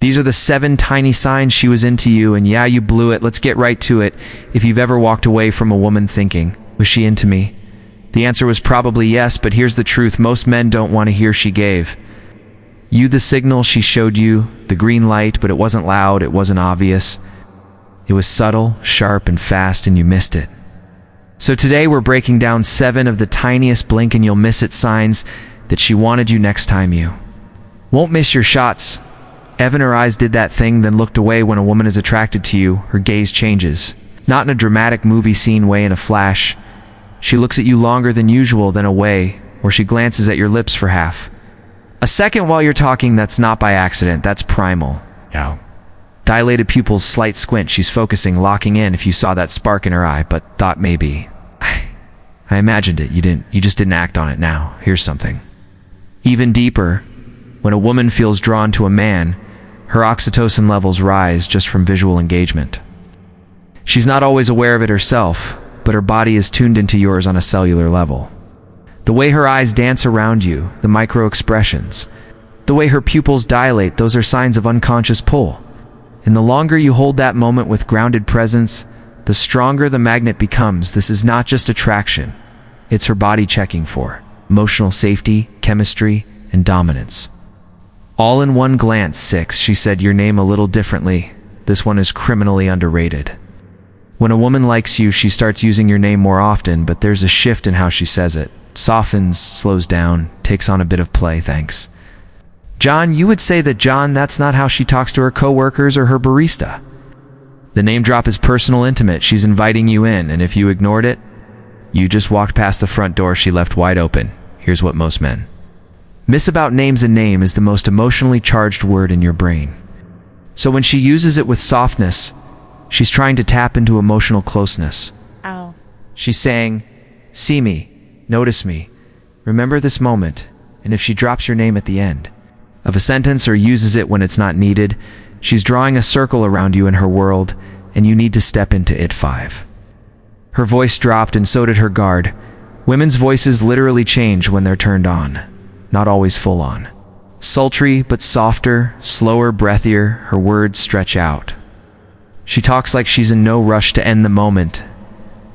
These are the 7 tiny signs she was into you, and yeah, you blew it. Let's get right to it. If you've ever walked away from a woman thinking, was she into me? The answer was probably yes, but here's the truth. Most men don't want to hear she gave you the signal. She showed you the green light, but it wasn't loud, it wasn't obvious. It was subtle, sharp, and fast, and you missed it. So today we're breaking down 7 of the tiniest blink and you'll miss it signs that she wanted you next time you won't miss your shots. Evan, her eyes did that thing, then looked away. When a woman is attracted to you, her gaze changes. Not in a dramatic movie scene way, in a flash. She looks at you longer than usual, then away, or she glances at your lips for half a second while you're talking. That's not by accident, that's primal. Yeah. Dilated pupils, slight squint, she's focusing, locking in. If you saw that spark in her eye, but thought maybe. I imagined it, you just didn't act on it. Now, here's something even deeper. When a woman feels drawn to a man, her oxytocin levels rise just from visual engagement. She's not always aware of it herself, but her body is tuned into yours on a cellular level. The way her eyes dance around you, the micro expressions, the way her pupils dilate, those are signs of unconscious pull. And the longer you hold that moment with grounded presence, the stronger the magnet becomes. This is not just attraction, it's her body checking for emotional safety, chemistry, and dominance. All in one glance. 6. She said your name a little differently. This one is criminally underrated. When a woman likes you, she starts using your name more often, but there's a shift in how she says it. Softens, slows down, takes on a bit of play. Thanks, John. You would say that, John, that's not how she talks to her coworkers or her barista. The name drop is personal, intimate. She's inviting you in, and if you ignored it, you just walked past the front door she left wide open. Here's what most men miss about names. A name is the most emotionally charged word in your brain. So when she uses it with softness, she's trying to tap into emotional closeness. Ow. She's saying, see me, notice me, remember this moment. And if she drops your name at the end of a sentence or uses it when it's not needed, she's drawing a circle around you in her world, and you need to step into it. 5. Her voice dropped, and so did her guard. Women's voices literally change when they're turned on. Not always full on. Sultry, but softer, slower, breathier. Her words stretch out. She talks like she's in no rush to end the moment.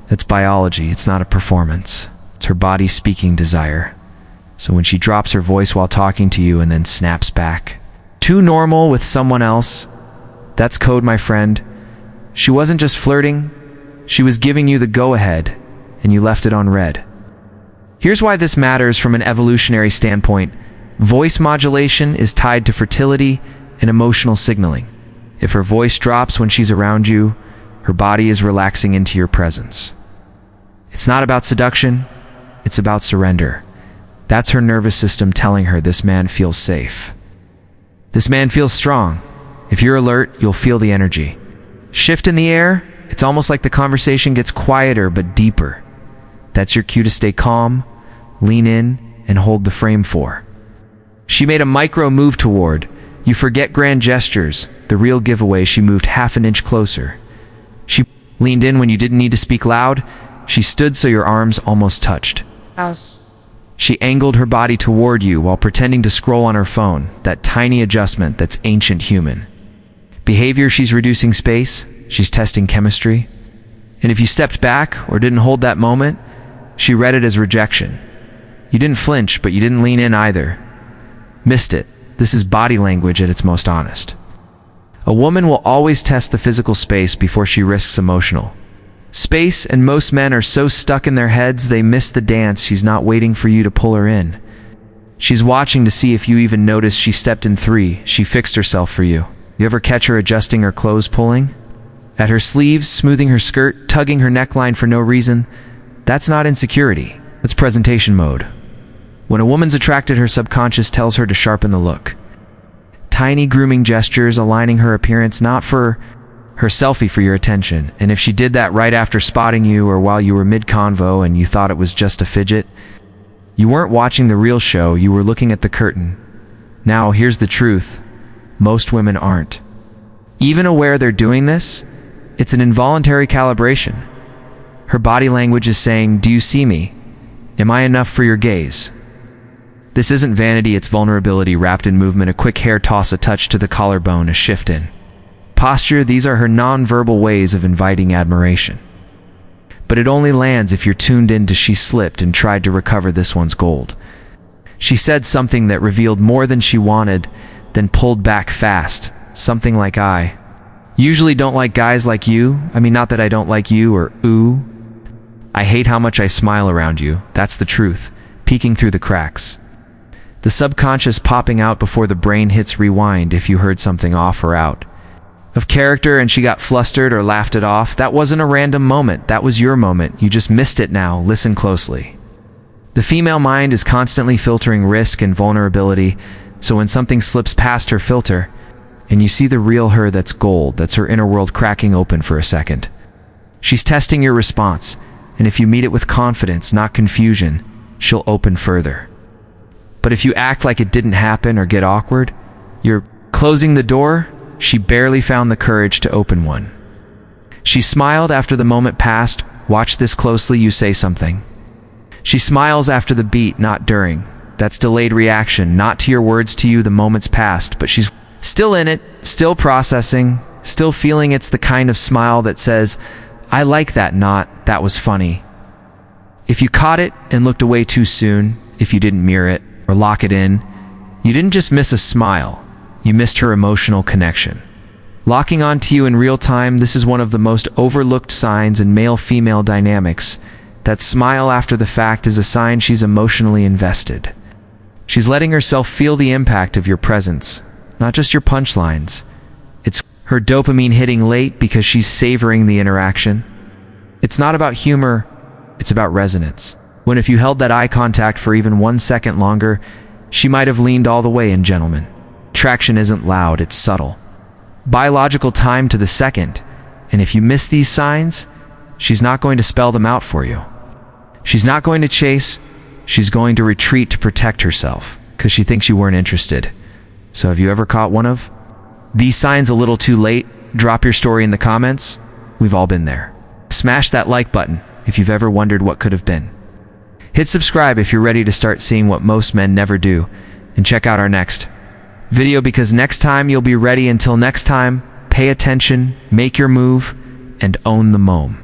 That's biology, it's not a performance. It's her body speaking desire. So when she drops her voice while talking to you and then snaps back, too normal with someone else, that's code, my friend. She wasn't just flirting, she was giving you the go-ahead, and you left it on red. Here's why this matters from an evolutionary standpoint. Voice modulation is tied to fertility and emotional signaling. If her voice drops when she's around you, her body is relaxing into your presence. It's not about seduction, it's about surrender. That's her nervous system telling her this man feels safe. This man feels strong. If you're alert, you'll feel the energy shift in the air. It's almost like the conversation gets quieter but deeper. That's your cue to stay calm, lean in, and hold the frame. 4. She made a micro move toward. You forget grand gestures. The real giveaway, she moved half an inch closer. She leaned in when you didn't need to speak loud. She stood so your arms almost touched. House. She angled her body toward you while pretending to scroll on her phone. That tiny adjustment that's ancient human behavior. She's reducing space. She's testing chemistry. And if you stepped back or didn't hold that moment, she read it as rejection. You didn't flinch, but you didn't lean in either. Missed it. This is body language at its most honest. A woman will always test the physical space before she risks emotional space, and most men are so stuck in their heads they miss the dance. She's not waiting for you to pull her in. She's watching to see if you even notice. She stepped in. 3. She fixed herself for you. You ever catch her adjusting her clothes, pulling at her sleeves, smoothing her skirt, tugging her neckline for no reason? That's not insecurity. That's presentation mode. When a woman's attracted, her subconscious tells her to sharpen the look. Tiny grooming gestures, aligning her appearance, not for her selfie, for your attention. And if she did that right after spotting you or while you were mid-convo and you thought it was just a fidget, you weren't watching the real show, you were looking at the curtain. Now, here's the truth. Most women aren't even aware they're doing this. It's an involuntary calibration. Her body language is saying, do you see me? Am I enough for your gaze? This isn't vanity, it's vulnerability wrapped in movement, a quick hair toss, a touch to the collarbone, a shift in posture. These are her non-verbal ways of inviting admiration. But it only lands if you're tuned in to she slipped and tried to recover this one's gold. She said something that revealed more than she wanted, then pulled back fast. Something like, I usually don't like guys like you. I mean, not that I don't like you, or ooh. I hate how much I smile around you. That's the truth, peeking through the cracks. The subconscious popping out before the brain hits rewind if you heard something off or out of character and she got flustered or laughed it off. That wasn't a random moment. That was your moment. You just missed it now. Listen closely. The female mind is constantly filtering risk and vulnerability, so when something slips past her filter, and you see the real her, that's gold. That's her inner world cracking open for a second. She's testing your response, and if you meet it with confidence, not confusion, she'll open further. But if you act like it didn't happen or get awkward, you're closing the door. She barely found the courage to open one. She smiled after the moment passed. Watch this closely. You say something. She smiles after the beat, not during. That's delayed reaction, not to your words to you. The moment's passed, but she's still in it, still processing, still feeling. It's the kind of smile that says, I like that, not, that was funny. If you caught it and looked away too soon, if you didn't mirror it or lock it in, you didn't just miss a smile. You missed her emotional connection. Locking onto you in real time, this is one of the most overlooked signs in male-female dynamics. That smile after the fact is a sign she's emotionally invested. She's letting herself feel the impact of your presence, not just your punchlines. It's her dopamine hitting late because she's savoring the interaction. It's not about humor, it's about resonance. When if you held that eye contact for even 1 second longer, she might have leaned all the way in, gentlemen. Traction isn't loud, it's subtle. Biological time to the second, and if you miss these signs, she's not going to spell them out for you. She's not going to chase, she's going to retreat to protect herself, because she thinks you weren't interested. So have you ever caught one of these signs a little too late? Drop your story in the comments. We've all been there. Smash that like button if you've ever wondered what could have been. Hit subscribe if you're ready to start seeing what most men never do, and check out our next video, because next time you'll be ready. Until next time, pay attention, make your move, and own the moment.